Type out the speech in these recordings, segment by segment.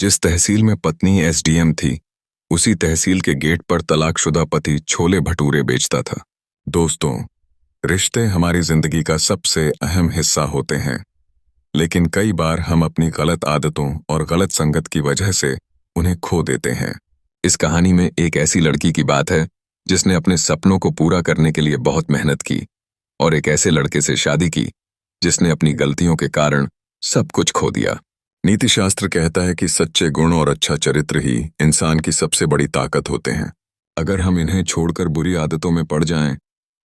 जिस तहसील में पत्नी एसडीएम थी, उसी तहसील के गेट पर तलाकशुदा पति छोले भटूरे बेचता था। दोस्तों, रिश्ते हमारी जिंदगी का सबसे अहम हिस्सा होते हैं, लेकिन कई बार हम अपनी गलत आदतों और गलत संगत की वजह से उन्हें खो देते हैं। इस कहानी में एक ऐसी लड़की की बात है जिसने अपने सपनों को पूरा करने के लिए बहुत मेहनत की, और एक ऐसे लड़के से शादी की जिसने अपनी गलतियों के कारण सब कुछ खो दिया। नीति शास्त्र कहता है कि सच्चे गुण और अच्छा चरित्र ही इंसान की सबसे बड़ी ताकत होते हैं। अगर हम इन्हें छोड़कर बुरी आदतों में पड़ जाएं,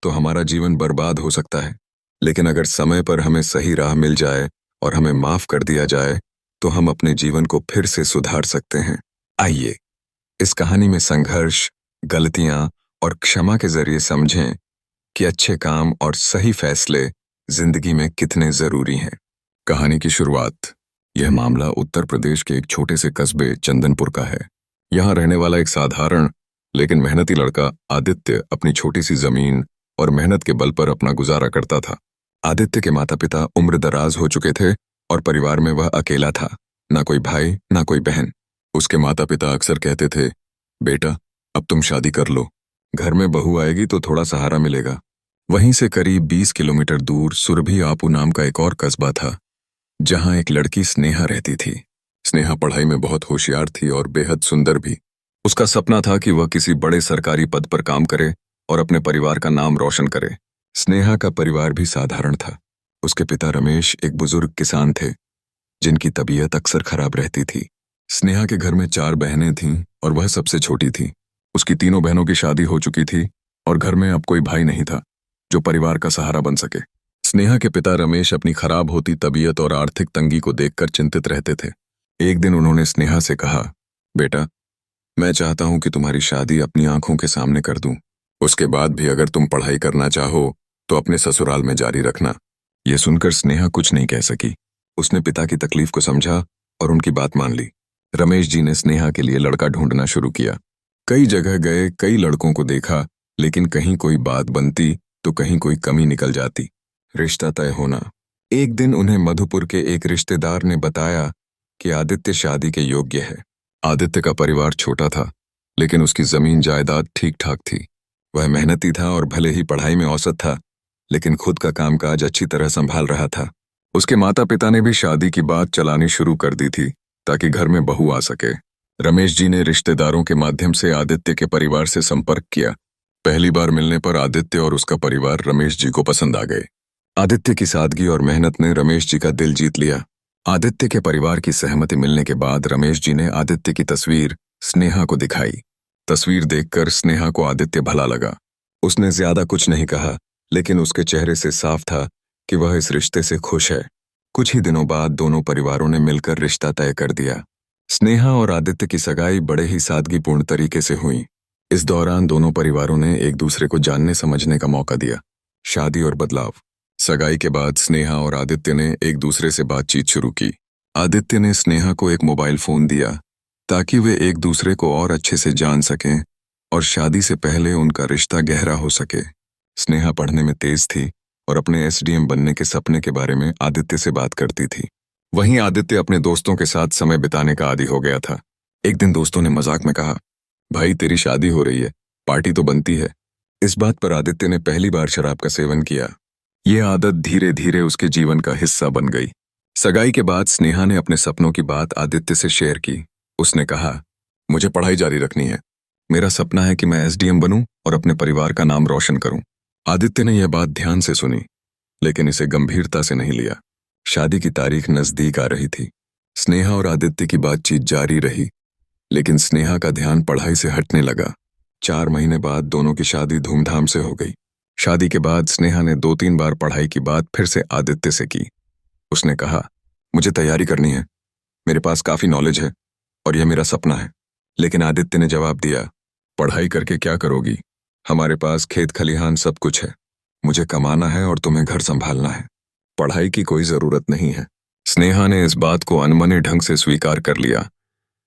तो हमारा जीवन बर्बाद हो सकता है। लेकिन अगर समय पर हमें सही राह मिल जाए और हमें माफ कर दिया जाए, तो हम अपने जीवन को फिर से सुधार सकते हैं। आइए इस कहानी में संघर्ष, गलतियां और क्षमा के जरिए समझें कि अच्छे काम और सही फैसले जिंदगी में कितने जरूरी हैं। कहानी की शुरुआत। यह मामला उत्तर प्रदेश के एक छोटे से कस्बे चंदनपुर का है। यहाँ रहने वाला एक साधारण लेकिन मेहनती लड़का आदित्य अपनी छोटी सी जमीन और मेहनत के बल पर अपना गुजारा करता था। आदित्य के माता पिता उम्र दराज हो चुके थे और परिवार में वह अकेला था, ना कोई भाई ना कोई बहन। उसके माता पिता अक्सर कहते थे, बेटा अब तुम शादी कर लो, घर में बहू आएगी तो थोड़ा सहारा मिलेगा। वहीं से करीब 20 किलोमीटर दूर सुरभि आपू नाम का एक और कस्बा था, जहां एक लड़की स्नेहा रहती थी। स्नेहा पढ़ाई में बहुत होशियार थी और बेहद सुंदर भी। उसका सपना था कि वह किसी बड़े सरकारी पद पर काम करे और अपने परिवार का नाम रोशन करे। स्नेहा का परिवार भी साधारण था। उसके पिता रमेश एक बुजुर्ग किसान थे, जिनकी तबीयत अक्सर खराब रहती थी। स्नेहा के घर में 4 बहनें थीं और वह सबसे छोटी थी। उसकी तीनों बहनों की शादी हो चुकी थी और घर में अब कोई भाई नहीं था जो परिवार का सहारा बन सके। स्नेहा के पिता रमेश अपनी खराब होती तबीयत और आर्थिक तंगी को देखकर चिंतित रहते थे। एक दिन उन्होंने स्नेहा से कहा, बेटा मैं चाहता हूं कि तुम्हारी शादी अपनी आंखों के सामने कर दूं। उसके बाद भी अगर तुम पढ़ाई करना चाहो तो अपने ससुराल में जारी रखना। यह सुनकर स्नेहा कुछ नहीं कह सकी। उसने पिता की तकलीफ को समझा और उनकी बात मान ली। रमेश जी ने स्नेहा के लिए लड़का ढूंढना शुरू किया। कई जगह गए, कई लड़कों को देखा, लेकिन कहीं कोई बात बनती तो कहीं कोई कमी निकल जाती। रिश्ता तय होना। एक दिन उन्हें मधुपुर के एक रिश्तेदार ने बताया कि आदित्य शादी के योग्य है। आदित्य का परिवार छोटा था, लेकिन उसकी जमीन जायदाद ठीक ठाक थी। वह मेहनती था और भले ही पढ़ाई में औसत था, लेकिन खुद का कामकाज अच्छी तरह संभाल रहा था। उसके माता पिता ने भी शादी की बात चलानी शुरू कर दी थी ताकि घर में बहू आ सके। रमेश जी ने रिश्तेदारों के माध्यम से आदित्य के परिवार से संपर्क किया। पहली बार मिलने पर आदित्य और उसका परिवार रमेश जी को पसंद आ गए। आदित्य की सादगी और मेहनत ने रमेश जी का दिल जीत लिया। आदित्य के परिवार की सहमति मिलने के बाद रमेश जी ने आदित्य की तस्वीर स्नेहा को दिखाई। तस्वीर देखकर स्नेहा को आदित्य भला लगा। उसने ज्यादा कुछ नहीं कहा, लेकिन उसके चेहरे से साफ था कि वह इस रिश्ते से खुश है। कुछ ही दिनों बाद दोनों परिवारों ने मिलकर रिश्ता तय कर दिया। स्नेहा और आदित्य की सगाई बड़े ही सादगीपूर्ण तरीके से हुई। इस दौरान दोनों परिवारों ने एक दूसरे को जानने समझने का मौका दिया। शादी और बदलाव। सगाई के बाद स्नेहा और आदित्य ने एक दूसरे से बातचीत शुरू की। आदित्य ने स्नेहा को एक मोबाइल फोन दिया ताकि वे एक दूसरे को और अच्छे से जान सकें और शादी से पहले उनका रिश्ता गहरा हो सके। स्नेहा पढ़ने में तेज थी और अपने एसडीएम बनने के सपने के बारे में आदित्य से बात करती थी। वहीं आदित्य अपने दोस्तों के साथ समय बिताने का आदी हो गया था। एक दिन दोस्तों ने मजाक में कहा, भाई तेरी शादी हो रही है, पार्टी तो बनती है। इस बात पर आदित्य ने पहली बार शराब का सेवन किया। यह आदत धीरे धीरे उसके जीवन का हिस्सा बन गई। सगाई के बाद स्नेहा ने अपने सपनों की बात आदित्य से शेयर की। उसने कहा, मुझे पढ़ाई जारी रखनी है। मेरा सपना है कि मैं एसडीएम बनूं और अपने परिवार का नाम रोशन करूं। आदित्य ने यह बात ध्यान से सुनी, लेकिन इसे गंभीरता से नहीं लिया। शादी की तारीख नजदीक आ रही थी। स्नेहा और आदित्य की बातचीत जारी रही, लेकिन स्नेहा का ध्यान पढ़ाई से हटने लगा। 4 महीने बाद दोनों की शादी धूमधाम से हो गई। शादी के बाद स्नेहा ने 2-3 बार पढ़ाई की बात फिर से आदित्य से की। उसने कहा, मुझे तैयारी करनी है, मेरे पास काफी नॉलेज है और यह मेरा सपना है। लेकिन आदित्य ने जवाब दिया, पढ़ाई करके क्या करोगी? हमारे पास खेत खलिहान सब कुछ है। मुझे कमाना है और तुम्हें घर संभालना है। पढ़ाई की कोई जरूरत नहीं है। स्नेहा ने इस बात को अनमने ढंग से स्वीकार कर लिया,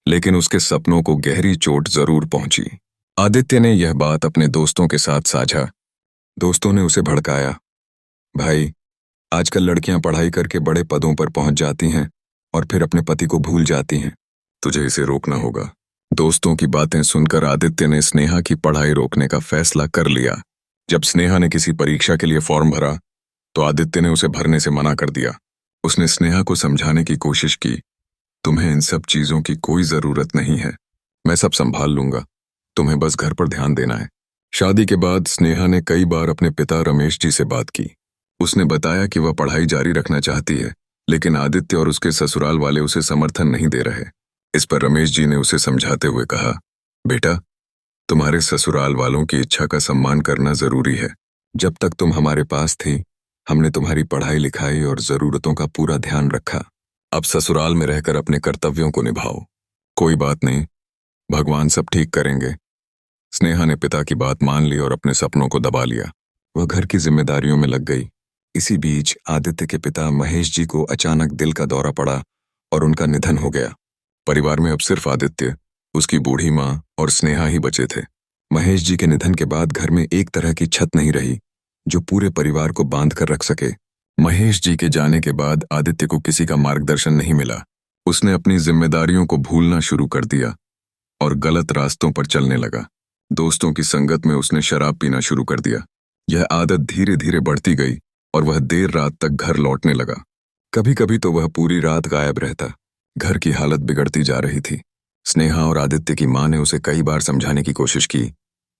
लेकिन उसके सपनों को गहरी चोट जरूर पहुंची। आदित्य ने यह बात अपने दोस्तों के साथ साझा। दोस्तों ने उसे भड़काया, भाई आजकल लड़कियां पढ़ाई करके बड़े पदों पर पहुंच जाती हैं और फिर अपने पति को भूल जाती हैं। तुझे इसे रोकना होगा। दोस्तों की बातें सुनकर आदित्य ने स्नेहा की पढ़ाई रोकने का फैसला कर लिया। जब स्नेहा ने किसी परीक्षा के लिए फॉर्म भरा तो आदित्य ने उसे भरने से मना कर दिया। उसने स्नेहा को समझाने की कोशिश की, तुम्हें इन सब चीजों की कोई जरूरत नहीं है, मैं सब संभाल लूंगा, तुम्हें बस घर पर ध्यान देना है। शादी के बाद स्नेहा ने कई बार अपने पिता रमेश जी से बात की। उसने बताया कि वह पढ़ाई जारी रखना चाहती है, लेकिन आदित्य और उसके ससुराल वाले उसे समर्थन नहीं दे रहे। इस पर रमेश जी ने उसे समझाते हुए कहा, बेटा, तुम्हारे ससुराल वालों की इच्छा का सम्मान करना जरूरी है। जब तक तुम हमारे पास थी, हमने तुम्हारी पढ़ाई लिखाई और जरूरतों का पूरा ध्यान रखा। अब ससुराल में रहकर अपने कर्तव्यों को निभाओ। कोई बात नहीं, भगवान सब ठीक करेंगे। स्नेहा ने पिता की बात मान ली और अपने सपनों को दबा लिया। वह घर की जिम्मेदारियों में लग गई। इसी बीच आदित्य के पिता महेश जी को अचानक दिल का दौरा पड़ा और उनका निधन हो गया। परिवार में अब सिर्फ आदित्य, उसकी बूढ़ी माँ और स्नेहा ही बचे थे। महेश जी के निधन के बाद घर में एक तरह की छत नहीं रही जो पूरे परिवार को बांध कर रख सके। महेश जी के जाने के बाद आदित्य को किसी का मार्गदर्शन नहीं मिला। उसने अपनी जिम्मेदारियों को भूलना शुरू कर दिया और गलत रास्तों पर चलने लगा। दोस्तों की संगत में उसने शराब पीना शुरू कर दिया। यह आदत धीरे धीरे बढ़ती गई और वह देर रात तक घर लौटने लगा। कभी कभी तो वह पूरी रात गायब रहता। घर की हालत बिगड़ती जा रही थी। स्नेहा और आदित्य की मां ने उसे कई बार समझाने की कोशिश की,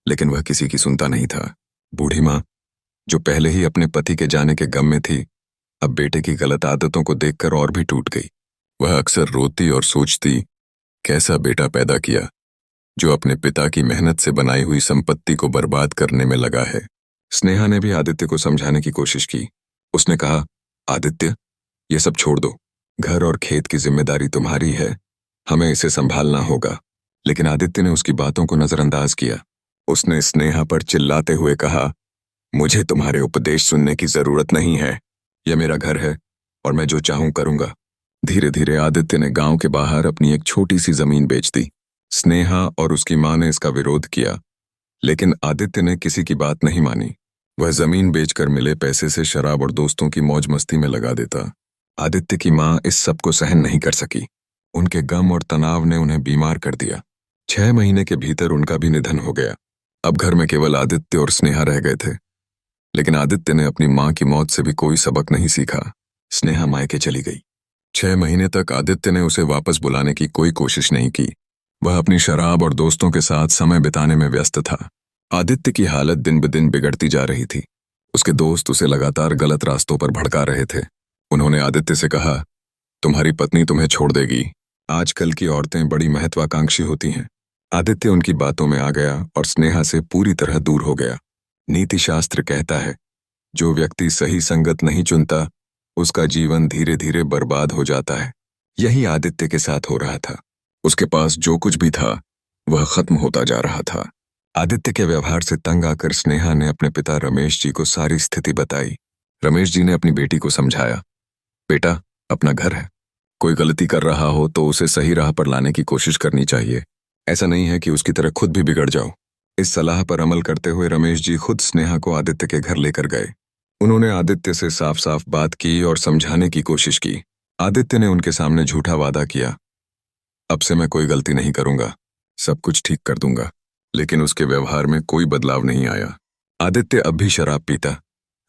लेकिन वह किसी की सुनता नहीं था। बूढ़ी मां, जो पहले ही अपने पति के जाने के गम में थी, अब बेटे की गलत आदतों को देखकर और भी टूट गई। वह अक्सर रोती और सोचती, कैसा बेटा पैदा किया जो अपने पिता की मेहनत से बनाई हुई संपत्ति को बर्बाद करने में लगा है। स्नेहा ने भी आदित्य को समझाने की कोशिश की। उसने कहा, आदित्य, ये सब छोड़ दो। घर और खेत की जिम्मेदारी तुम्हारी है, हमें इसे संभालना होगा। लेकिन आदित्य ने उसकी बातों को नजरअंदाज किया। उसने स्नेहा पर चिल्लाते हुए कहा, मुझे तुम्हारे उपदेश सुनने की जरूरत नहीं है। यह मेरा घर है और मैं जो चाहूं करूंगा। धीरे धीरे आदित्य ने गांव के बाहर अपनी एक छोटी सी जमीन बेच दी। स्नेहा और उसकी मां ने इसका विरोध किया, लेकिन आदित्य ने किसी की बात नहीं मानी। वह जमीन बेचकर मिले पैसे से शराब और दोस्तों की मौज मस्ती में लगा देता। आदित्य की मां इस सब को सहन नहीं कर सकी। उनके गम और तनाव ने उन्हें बीमार कर दिया। 6 महीने के भीतर उनका भी निधन हो गया। अब घर में केवल आदित्य और स्नेहा रह गए थे। लेकिन आदित्य ने अपनी मां की मौत से भी कोई सबक नहीं सीखा। स्नेहा मायके चली गई। 6 महीने तक आदित्य ने उसे वापस बुलाने की कोई कोशिश नहीं की। वह अपनी शराब और दोस्तों के साथ समय बिताने में व्यस्त था। आदित्य की हालत दिन ब दिन बिगड़ती जा रही थी। उसके दोस्त उसे लगातार गलत रास्तों पर भड़का रहे थे। उन्होंने आदित्य से कहा, तुम्हारी पत्नी तुम्हें छोड़ देगी। आजकल की औरतें बड़ी महत्वाकांक्षी होती हैं। आदित्य उनकी बातों में आ गया और स्नेहा से पूरी तरह दूर हो गया। नीति शास्त्र कहता है, जो व्यक्ति सही संगत नहीं चुनता, उसका जीवन धीरे धीरे बर्बाद हो जाता है। यही आदित्य के साथ हो रहा था। उसके पास जो कुछ भी था वह खत्म होता जा रहा था। आदित्य के व्यवहार से तंग आकर स्नेहा ने अपने पिता रमेश जी को सारी स्थिति बताई। रमेश जी ने अपनी बेटी को समझाया, बेटा, अपना घर है, कोई गलती कर रहा हो तो उसे सही राह पर लाने की कोशिश करनी चाहिए। ऐसा नहीं है कि उसकी तरह खुद भी बिगड़ जाओ। इस सलाह पर अमल करते हुए रमेश जी खुद स्नेहा को आदित्य के घर लेकर गए। उन्होंने आदित्य से साफ साफ बात की और समझाने की कोशिश की। आदित्य ने उनके सामने झूठा वादा किया, अब से मैं कोई गलती नहीं करूंगा, सब कुछ ठीक कर दूंगा। लेकिन उसके व्यवहार में कोई बदलाव नहीं आया। आदित्य अब भी शराब पीता,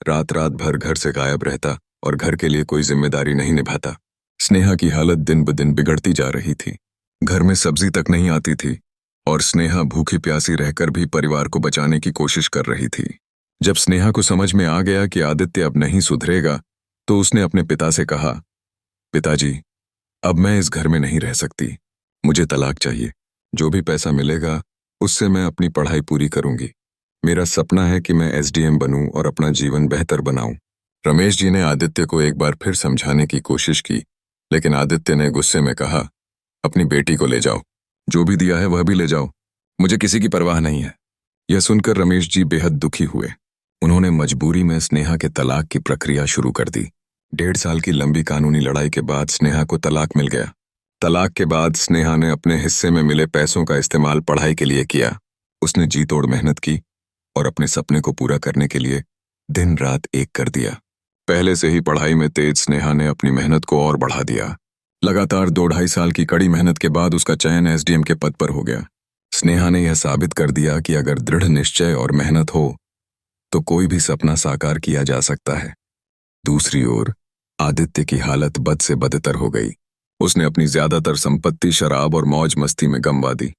रात रात भर घर से गायब रहता और घर के लिए कोई जिम्मेदारी नहीं निभाता। स्नेहा की हालत दिन ब दिन बिगड़ती जा रही थी। घर में सब्जी तक नहीं आती थी और स्नेहा भूखी प्यासी रहकर भी परिवार को बचाने की कोशिश कर रही थी। जब स्नेहा को समझ में आ गया कि आदित्य अब नहीं सुधरेगा, तो उसने अपने पिता से कहा, पिताजी, अब मैं इस घर में नहीं रह सकती, मुझे तलाक चाहिए। जो भी पैसा मिलेगा उससे मैं अपनी पढ़ाई पूरी करूंगी। मेरा सपना है कि मैं एसडीएम बनूं और अपना जीवन बेहतर बनाऊं। रमेश जी ने आदित्य को एक बार फिर समझाने की कोशिश की, लेकिन आदित्य ने गुस्से में कहा, अपनी बेटी को ले जाओ, जो भी दिया है वह भी ले जाओ, मुझे किसी की परवाह नहीं है। यह सुनकर रमेश जी बेहद दुखी हुए। उन्होंने मजबूरी में स्नेहा के तलाक की प्रक्रिया शुरू कर दी। 1.5 साल की लंबी कानूनी लड़ाई के बाद स्नेहा को तलाक मिल गया। तलाक के बाद स्नेहा ने अपने हिस्से में मिले पैसों का इस्तेमाल पढ़ाई के लिए किया। उसने जी तोड़ मेहनत की और अपने सपने को पूरा करने के लिए दिन रात एक कर दिया। पहले से ही पढ़ाई में तेज स्नेहा ने अपनी मेहनत को और बढ़ा दिया। लगातार 2-2.5 साल की कड़ी मेहनत के बाद उसका चयन एसडीएम के पद पर हो गया। स्नेहा ने यह साबित कर दिया कि अगर दृढ़ निश्चय और मेहनत हो तो कोई भी सपना साकार किया जा सकता है। दूसरी ओर आदित्य की हालत बद से बदतर हो गई। उसने अपनी ज्यादातर संपत्ति शराब और मौज मस्ती में गंवा दी।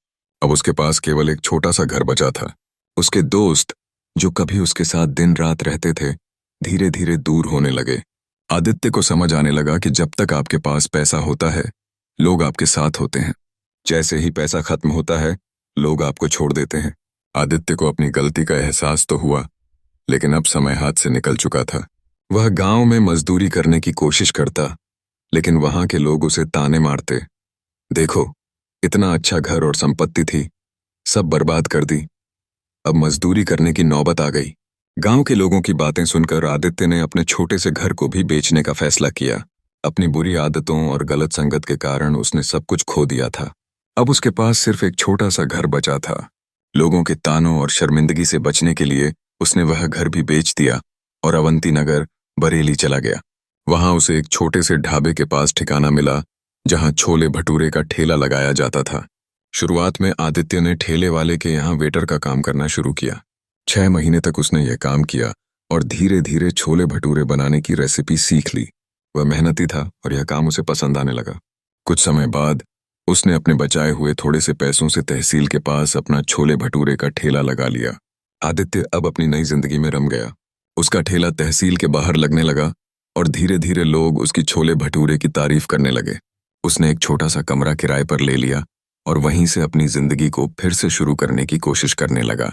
अब उसके पास केवल एक छोटा सा घर बचा था। उसके दोस्त जो कभी उसके साथ दिन रात रहते थे, धीरे धीरे दूर होने लगे। आदित्य को समझ आने लगा कि जब तक आपके पास पैसा होता है, लोग आपके साथ होते हैं। जैसे ही पैसा खत्म होता है, लोग आपको छोड़ देते हैं। आदित्य को अपनी गलती का एहसास तो हुआ, लेकिन अब समय हाथ से निकल चुका था। वह गांव में मजदूरी करने की कोशिश करता, लेकिन वहां के लोग उसे ताने मारते। देखो, इतना अच्छा घर और संपत्ति थी, सब बर्बाद कर दी। अब मजदूरी करने की नौबत आ गई। गांव के लोगों की बातें सुनकर आदित्य ने अपने छोटे से घर को भी बेचने का फैसला किया। अपनी बुरी आदतों और गलत संगत के कारण उसने सब कुछ खो दिया था। अब उसके पास सिर्फ एक छोटा सा घर बचा था। लोगों के तानों और शर्मिंदगी से बचने के लिए उसने वह घर भी बेच दिया और अवंती नगर बरेली चला गया। वहां उसे एक छोटे से ढाबे के पास ठिकाना मिला, जहां छोले भटूरे का ठेला लगाया जाता था। शुरुआत में आदित्य ने ठेले वाले के यहाँ वेटर का काम करना शुरू किया। 6 महीने तक उसने यह काम किया और धीरे धीरे छोले भटूरे बनाने की रेसिपी सीख ली। वह मेहनती था और यह काम उसे पसंद आने लगा। कुछ समय बाद उसने अपने बचाए हुए थोड़े से पैसों से तहसील के पास अपना छोले भटूरे का ठेला लगा लिया। आदित्य अब अपनी नई जिंदगी में रम गया। उसका ठेला तहसील के बाहर लगने लगा और धीरे धीरे लोग उसकी छोले भटूरे की तारीफ करने लगे। उसने एक छोटा सा कमरा किराए पर ले लिया और वहीं से अपनी जिंदगी को फिर से शुरू करने की कोशिश करने लगा।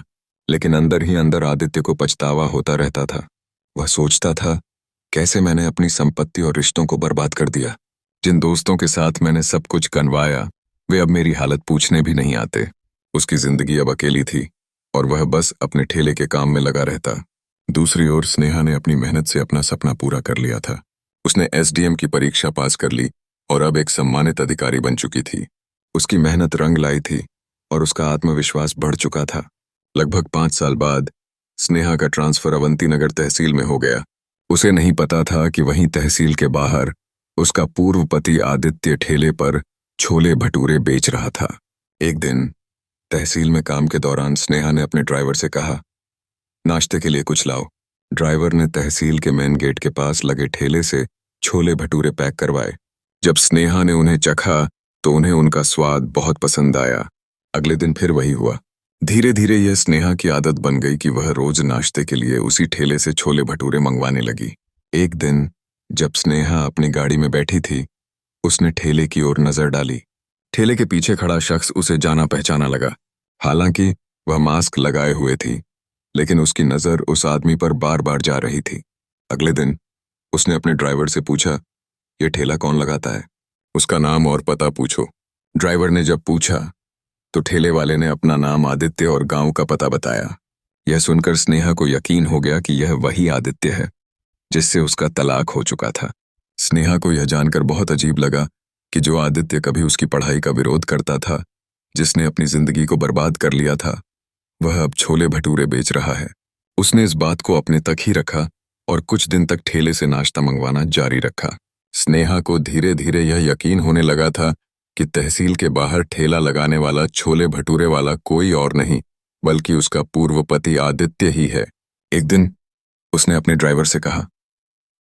लेकिन अंदर ही अंदर आदित्य को पछतावा होता रहता था। वह सोचता था, कैसे मैंने अपनी संपत्ति और रिश्तों को बर्बाद कर दिया। जिन दोस्तों के साथ मैंने सब कुछ कनवाया, वे अब मेरी हालत पूछने भी नहीं आते। उसकी जिंदगी अब अकेली थी और वह बस अपने ठेले के काम में लगा रहता। दूसरी ओर स्नेहा ने अपनी मेहनत से अपना सपना पूरा कर लिया था। उसने एसडीएम की परीक्षा पास कर ली और अब एक सम्मानित अधिकारी बन चुकी थी। उसकी मेहनत रंग लाई थी और उसका आत्मविश्वास बढ़ चुका था। लगभग 5 साल बाद स्नेहा का ट्रांसफर अवंती नगर तहसील में हो गया। उसे नहीं पता था कि वहीं तहसील के बाहर उसका पूर्व पति आदित्य ठेले पर छोले भटूरे बेच रहा था। एक दिन तहसील में काम के दौरान स्नेहा ने अपने ड्राइवर से कहा, नाश्ते के लिए कुछ लाओ। ड्राइवर ने तहसील के मेन गेट के पास लगे ठेले से छोले भटूरे पैक करवाए। जब स्नेहा ने उन्हें चखा तो उन्हें उनका स्वाद बहुत पसंद आया। अगले दिन फिर वही हुआ। धीरे धीरे यह स्नेहा की आदत बन गई कि वह रोज नाश्ते के लिए उसी ठेले से छोले भटूरे मंगवाने लगी। एक दिन जब स्नेहा अपनी गाड़ी में बैठी थी, उसने ठेले की ओर नजर डाली। ठेले के पीछे खड़ा शख्स उसे जाना पहचाना लगा। हालांकि वह मास्क लगाए हुए थी, लेकिन उसकी नजर उस आदमी पर बार बार जा रही थी। अगले दिन उसने अपने ड्राइवर से पूछा, यह ठेला कौन लगाता है? उसका नाम और पता पूछो। ड्राइवर ने जब पूछा तो ठेले वाले ने अपना नाम आदित्य और गांव का पता बताया। यह सुनकर स्नेहा को यकीन हो गया कि यह वही आदित्य है जिससे उसका तलाक हो चुका था। स्नेहा को यह जानकर बहुत अजीब लगा कि जो आदित्य कभी उसकी पढ़ाई का विरोध करता था, जिसने अपनी जिंदगी को बर्बाद कर लिया था, वह अब छोले भटूरे बेच रहा है। उसने इस बात को अपने तक ही रखा और कुछ दिन तक ठेले से नाश्ता मंगवाना जारी रखा। स्नेहा को धीरे धीरे यह यकीन होने लगा था कि तहसील के बाहर ठेला लगाने वाला छोले भटूरे वाला कोई और नहीं, बल्कि उसका पूर्व पति आदित्य ही है। एक दिन उसने अपने ड्राइवर से कहा,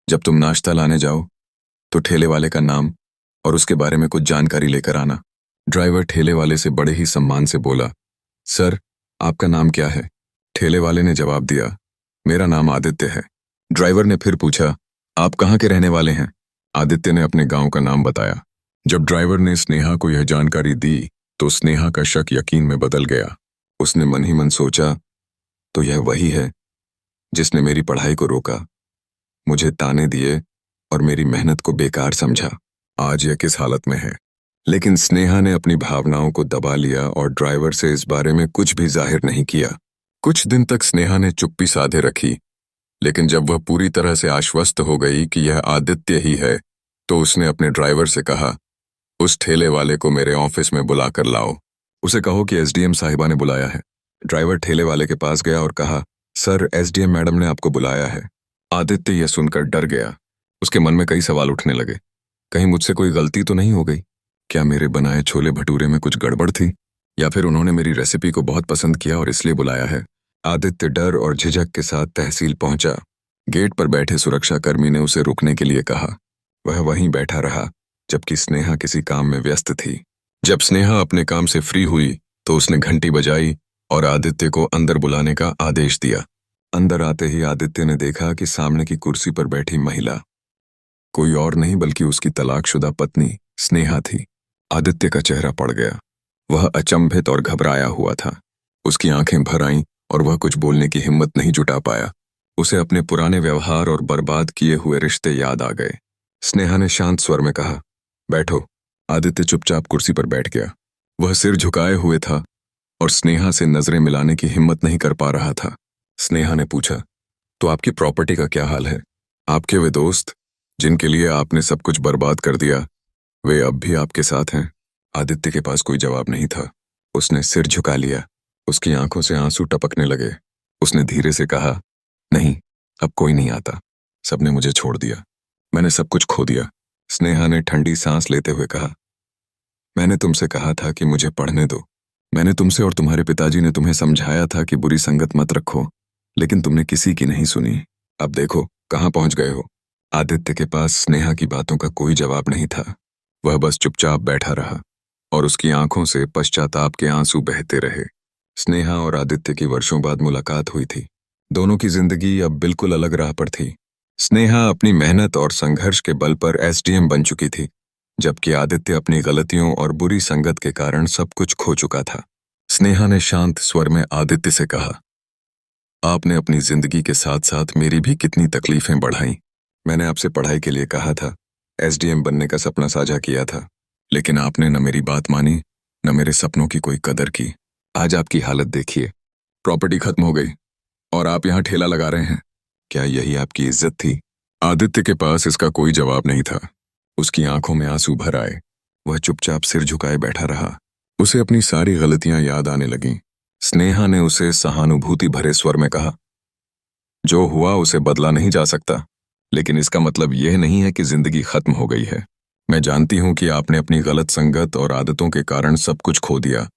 जब तुम नाश्ता लाने जाओ तो ठेले वाले का नाम और उसके बारे में कुछ जानकारी लेकर आना। ड्राइवर ठेले वाले से बड़े ही सम्मान से बोला, सर, आपका नाम क्या है? ठेले वाले ने जवाब दिया, मेरा नाम आदित्य है। ड्राइवर ने फिर पूछा, आप कहाँ के रहने वाले हैं? आदित्य ने अपने गांव का नाम बताया। जब ड्राइवर ने स्नेहा को यह जानकारी दी तो स्नेहा का शक यकीन में बदल गया। उसने मन ही मन सोचा, तो यह वही है जिसने मेरी पढ़ाई को रोका, मुझे ताने दिए और मेरी मेहनत को बेकार समझा। आज यह किस हालत में है? लेकिन स्नेहा ने अपनी भावनाओं को दबा लिया और ड्राइवर से इस बारे में कुछ भी जाहिर नहीं किया। कुछ दिन तक स्नेहा ने चुप्पी साधे रखी, लेकिन जब वह पूरी तरह से आश्वस्त हो गई कि यह आदित्य ही है, तो उसने अपने ड्राइवर से कहा, उस ठेले वाले को मेरे ऑफिस में बुला कर लाओ। उसे कहो कि एसडीएम साहिबा ने बुलाया है। ड्राइवर ठेले वाले के पास गया और कहा, सर, एसडीएम मैडम ने आपको बुलाया है। आदित्य यह सुनकर डर गया। उसके मन में कई सवाल उठने लगे। कहीं मुझसे कोई गलती तो नहीं हो गई? क्या मेरे बनाए छोले भटूरे में कुछ गड़बड़ थी? या फिर उन्होंने मेरी रेसिपी को बहुत पसंद किया और इसलिए बुलाया है? आदित्य डर और झिझक के साथ तहसील पहुंचा। गेट पर बैठे सुरक्षाकर्मी ने उसे रुकने के लिए कहा। वह वहीं बैठा रहा, जबकि स्नेहा किसी काम में व्यस्त थी। जब स्नेहा अपने काम से फ्री हुई तो उसने घंटी बजाई और आदित्य को अंदर बुलाने का आदेश दिया। अंदर आते ही आदित्य ने देखा कि सामने की कुर्सी पर बैठी महिला कोई और नहीं बल्कि उसकी तलाकशुदा पत्नी स्नेहा थी। आदित्य का चेहरा पड़ गया। वह अचंभित और घबराया हुआ था। उसकी आंखें भर आईं और वह कुछ बोलने की हिम्मत नहीं जुटा पाया। उसे अपने पुराने व्यवहार और बर्बाद किए हुए रिश्ते याद आ गए। स्नेहा ने शांत स्वर में कहा, बैठो। आदित्य चुपचाप कुर्सी पर बैठ गया। वह सिर झुकाए हुए था और स्नेहा से नजरें मिलाने की हिम्मत नहीं कर पा रहा था। स्नेहा ने पूछा, तो आपकी प्रॉपर्टी का क्या हाल है? आपके वे दोस्त जिनके लिए आपने सब कुछ बर्बाद कर दिया, वे अब भी आपके साथ हैं? आदित्य के पास कोई जवाब नहीं था। उसने सिर झुका लिया। उसकी आंखों से आंसू टपकने लगे। उसने धीरे से कहा, नहीं, अब कोई नहीं आता। सबने मुझे छोड़ दिया। मैंने सब कुछ खो दिया। स्नेहा ने ठंडी सांस लेते हुए कहा, मैंने तुमसे कहा था कि मुझे पढ़ने दो। मैंने तुमसे और तुम्हारे पिताजी ने तुम्हें समझाया था कि बुरी संगत मत रखो, लेकिन तुमने किसी की नहीं सुनी। अब देखो कहाँ पहुंच गए हो। आदित्य के पास स्नेहा की बातों का कोई जवाब नहीं था। वह बस चुपचाप बैठा रहा और उसकी आंखों से पश्चाताप के आंसू बहते रहे। स्नेहा और आदित्य की वर्षों बाद मुलाकात हुई थी। दोनों की जिंदगी अब बिल्कुल अलग राह पर थी। स्नेहा अपनी मेहनत और संघर्ष के बल पर एसडीएम बन चुकी थी, जबकि आदित्य अपनी गलतियों और बुरी संगत के कारण सब कुछ खो चुका था। स्नेहा ने शांत स्वर में आदित्य से कहा, आपने अपनी जिंदगी के साथ साथ मेरी भी कितनी तकलीफें बढ़ाई। मैंने आपसे पढ़ाई के लिए कहा था, एसडीएम बनने का सपना साझा किया था, लेकिन आपने न मेरी बात मानी, न मेरे सपनों की कोई कदर की। आज आपकी हालत देखिए, प्रॉपर्टी खत्म हो गई और आप यहाँ ठेला लगा रहे हैं। क्या यही आपकी इज्जत थी? आदित्य के पास इसका कोई जवाब नहीं था। उसकी आंखों में आंसू भर आए। वह चुपचाप सिर झुकाए बैठा रहा। उसे अपनी सारी गलतियां याद आने लगीं। स्नेहा ने उसे सहानुभूति भरे स्वर में कहा, जो हुआ उसे बदला नहीं जा सकता, लेकिन इसका मतलब यह नहीं है कि जिंदगी खत्म हो गई है। मैं जानती हूं कि आपने अपनी गलत संगत और आदतों के कारण सब कुछ खो दिया,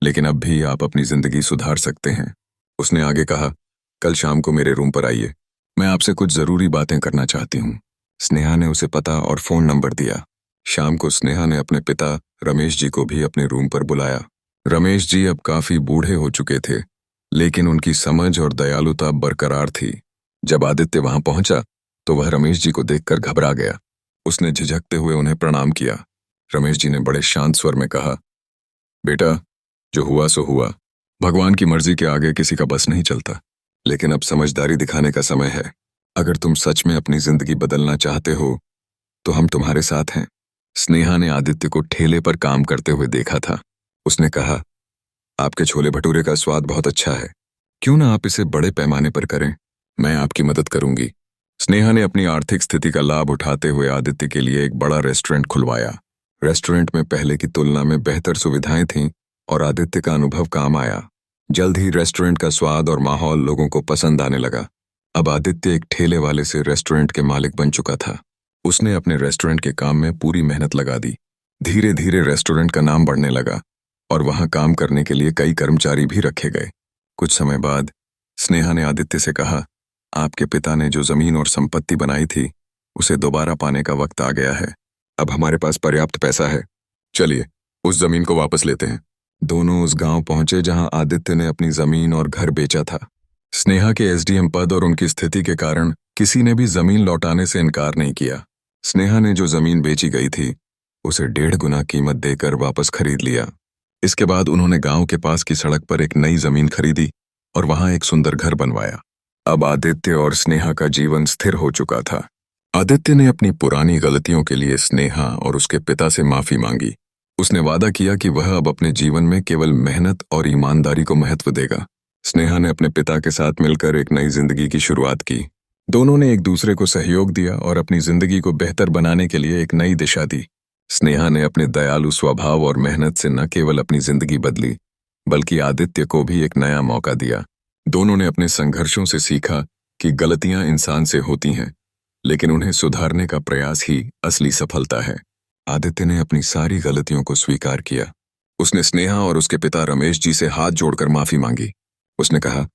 लेकिन अब भी आप अपनी जिंदगी सुधार सकते हैं। उसने आगे कहा, कल शाम को मेरे रूम पर आइए, मैं आपसे कुछ जरूरी बातें करना चाहती हूँ। स्नेहा ने उसे पता और फोन नंबर दिया। शाम को स्नेहा ने अपने पिता रमेश जी को भी अपने रूम पर बुलाया। रमेश जी अब काफी बूढ़े हो चुके थे, लेकिन उनकी समझ और दयालुता बरकरार थी। जब आदित्य वहां पहुंचा तो वह रमेश जी को देखकर घबरा गया। उसने झिझकते हुए उन्हें प्रणाम किया। रमेश जी ने बड़े शांत स्वर में कहा, बेटा, जो हुआ सो हुआ। भगवान की मर्जी के आगे किसी का बस नहीं चलता, लेकिन अब समझदारी दिखाने का समय है। अगर तुम सच में अपनी जिंदगी बदलना चाहते हो तो हम तुम्हारे साथ हैं। स्नेहा ने आदित्य को ठेले पर काम करते हुए देखा था। उसने कहा, आपके छोले भटूरे का स्वाद बहुत अच्छा है, क्यों ना आप इसे बड़े पैमाने पर करें। मैं आपकी मदद करूंगी। स्नेहा ने अपनी आर्थिक स्थिति का लाभ उठाते हुए आदित्य के लिए एक बड़ा रेस्टोरेंट खुलवाया। रेस्टोरेंट में पहले की तुलना में बेहतर सुविधाएं थीं और आदित्य का अनुभव काम आया। जल्द ही रेस्टोरेंट का स्वाद और माहौल लोगों को पसंद आने लगा। अब आदित्य एक ठेले वाले से रेस्टोरेंट के मालिक बन चुका था। उसने अपने रेस्टोरेंट के काम में पूरी मेहनत लगा दी। धीरे धीरे रेस्टोरेंट का नाम बढ़ने लगा और वहां काम करने के लिए कई कर्मचारी भी रखे गए। कुछ समय बाद स्नेहा ने आदित्य से कहा, आपके पिता ने जो जमीन और संपत्ति बनाई थी उसे दोबारा पाने का वक्त आ गया है। अब हमारे पास पर्याप्त पैसा है, चलिए उस जमीन को वापस लेते हैं। दोनों उस गांव पहुंचे जहां आदित्य ने अपनी जमीन और घर बेचा था। स्नेहा के एसडीएम पद और उनकी स्थिति के कारण किसी ने भी जमीन लौटाने से इनकार नहीं किया। स्नेहा ने जो जमीन बेची गई थी उसे 1.5 गुना कीमत देकर वापस खरीद लिया। इसके बाद उन्होंने गांव के पास की सड़क पर एक नई जमीन खरीदी और वहां एक सुंदर घर बनवाया। अब आदित्य और स्नेहा का जीवन स्थिर हो चुका था। आदित्य ने अपनी पुरानी गलतियों के लिए स्नेहा और उसके पिता से माफी मांगी। उसने वादा किया कि वह अब अपने जीवन में केवल मेहनत और ईमानदारी को महत्व देगा। स्नेहा ने अपने पिता के साथ मिलकर एक नई जिंदगी की शुरुआत की। दोनों ने एक दूसरे को सहयोग दिया और अपनी जिंदगी को बेहतर बनाने के लिए एक नई दिशा दी। स्नेहा ने अपने दयालु स्वभाव और मेहनत से न केवल अपनी जिंदगी बदली, बल्कि आदित्य को भी एक नया मौका दिया। दोनों ने अपने संघर्षों से सीखा कि गलतियां इंसान से होती हैं, लेकिन उन्हें सुधारने का प्रयास ही असली सफलता है। आदित्य ने अपनी सारी गलतियों को स्वीकार किया। उसने स्नेहा और उसके पिता रमेश जी से हाथ जोड़कर माफी मांगी। उसने कहा,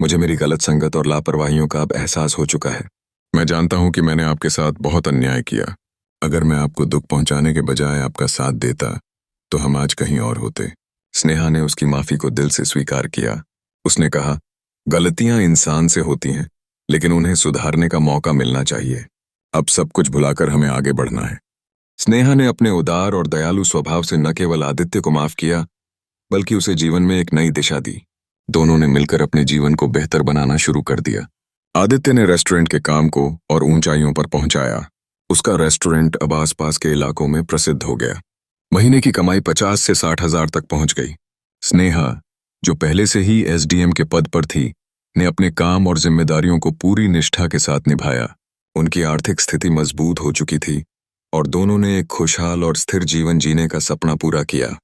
मुझे मेरी गलत संगत और लापरवाहियों का अब एहसास हो चुका है। मैं जानता हूं कि मैंने आपके साथ बहुत अन्याय किया। अगर मैं आपको दुख पहुंचाने के बजाय आपका साथ देता तो हम आज कहीं और होते। स्नेहा ने उसकी माफी को दिल से स्वीकार किया। उसने कहा, गलतियां इंसान से होती हैं, लेकिन उन्हें सुधारने का मौका मिलना चाहिए। अब सब कुछ भुलाकर हमें आगे बढ़ना है। स्नेहा ने अपने उदार और दयालु स्वभाव से न केवल आदित्य को माफ किया, बल्कि उसे जीवन में एक नई दिशा दी। दोनों ने मिलकर अपने जीवन को बेहतर बनाना शुरू कर दिया। आदित्य ने रेस्टोरेंट के काम को और ऊंचाइयों पर पहुंचाया। उसका रेस्टोरेंट अब आसपास के इलाकों में प्रसिद्ध हो गया। महीने की कमाई 50 से 60 हजार तक पहुंच गई। स्नेहा, जो पहले से ही एसडीएम के पद पर थी, ने अपने काम और जिम्मेदारियों को पूरी निष्ठा के साथ निभाया। उनकी आर्थिक स्थिति मजबूत हो चुकी थी और दोनों ने एक खुशहाल और स्थिर जीवन जीने का सपना पूरा किया।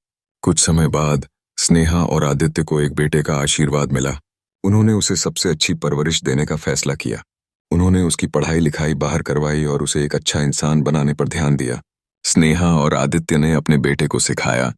कुछ समय बाद स्नेहा और आदित्य को एक बेटे का आशीर्वाद मिला। उन्होंने उसे सबसे अच्छी परवरिश देने का फैसला किया। उन्होंने उसकी पढ़ाई लिखाई बाहर करवाई और उसे एक अच्छा इंसान बनाने पर ध्यान दिया। स्नेहा और आदित्य ने अपने बेटे को सिखाया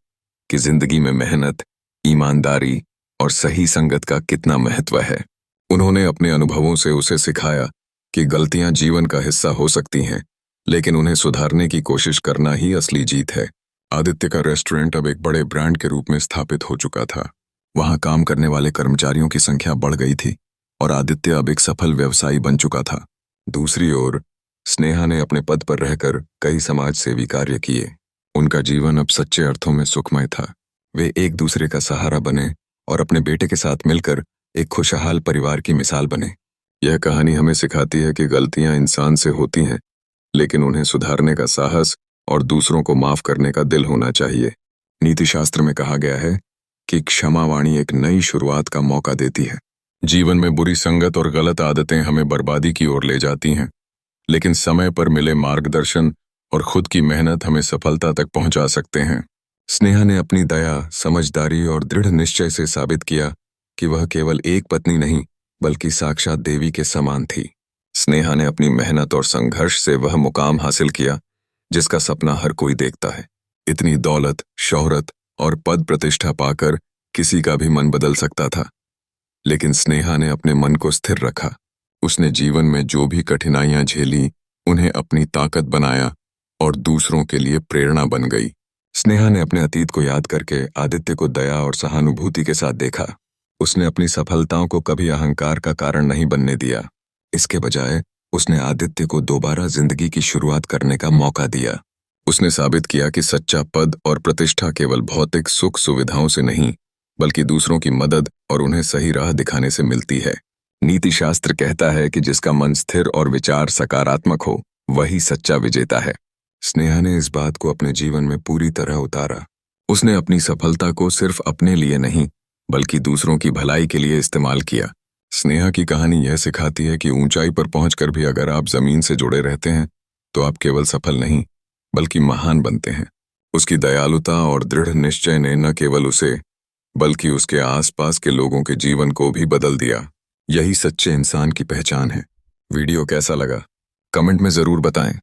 कि जिंदगी में मेहनत, ईमानदारी और सही संगत का कितना महत्व है। उन्होंने अपने अनुभवों से उसे सिखाया कि गलतियां जीवन का हिस्सा हो सकती हैं, लेकिन उन्हें सुधारने की कोशिश करना ही असली जीत है। आदित्य का रेस्टोरेंट अब एक बड़े ब्रांड के रूप में स्थापित हो चुका था। वहां काम करने वाले कर्मचारियों की संख्या बढ़ गई थी और आदित्य अब एक सफल व्यवसायी बन चुका था। दूसरी ओर स्नेहा ने अपने पद पर रहकर कई समाज सेवी कार्य किए। उनका जीवन अब सच्चे अर्थों में सुखमय था। वे एक दूसरे का सहारा बने और अपने बेटे के साथ मिलकर एक खुशहाल परिवार की मिसाल बने। यह कहानी हमें सिखाती है कि गलतियां इंसान से होती हैं, लेकिन उन्हें सुधारने का साहस और दूसरों को माफ करने का दिल होना चाहिए। नीति शास्त्र में कहा गया है कि क्षमा वाणी एक नई शुरुआत का मौका देती है। जीवन में बुरी संगत और गलत आदतें हमें बर्बादी की ओर ले जाती हैं, लेकिन समय पर मिले मार्गदर्शन और खुद की मेहनत हमें सफलता तक पहुंचा सकते हैं। स्नेहा ने अपनी दया, समझदारी और दृढ़ निश्चय से साबित किया कि वह केवल एक पत्नी नहीं, बल्कि साक्षात देवी के समान थी। स्नेहा ने अपनी मेहनत और संघर्ष से वह मुकाम हासिल किया जिसका सपना हर कोई देखता है। इतनी दौलत, शोहरत और पद प्रतिष्ठा पाकर किसी का भी मन बदल सकता था, लेकिन स्नेहा ने अपने मन को स्थिर रखा। उसने जीवन में जो भी कठिनाइयां झेली, उन्हें अपनी ताकत बनाया और दूसरों के लिए प्रेरणा बन गई। स्नेहा ने अपने अतीत को याद करके आदित्य को दया और सहानुभूति के साथ देखा। उसने अपनी सफलताओं को कभी अहंकार का कारण नहीं बनने दिया। इसके बजाय उसने आदित्य को दोबारा जिंदगी की शुरुआत करने का मौका दिया। उसने साबित किया कि सच्चा पद और प्रतिष्ठा केवल भौतिक सुख सुविधाओं से नहीं, बल्कि दूसरों की मदद और उन्हें सही राह दिखाने से मिलती है। नीति शास्त्र कहता है कि जिसका मन स्थिर और विचार सकारात्मक हो, वही सच्चा विजेता है। स्नेहा ने इस बात को अपने जीवन में पूरी तरह उतारा। उसने अपनी सफलता को सिर्फ अपने लिए नहीं, बल्कि दूसरों की भलाई के लिए इस्तेमाल किया। स्नेहा की कहानी यह सिखाती है कि ऊंचाई पर पहुंचकर भी अगर आप जमीन से जुड़े रहते हैं, तो आप केवल सफल नहीं, बल्कि महान बनते हैं। उसकी दयालुता और दृढ़ निश्चय ने न केवल उसे, बल्कि उसके आसपास के लोगों के जीवन को भी बदल दिया। यही सच्चे इंसान की पहचान है। वीडियो कैसा लगा? कमेंट में जरूर बताएं।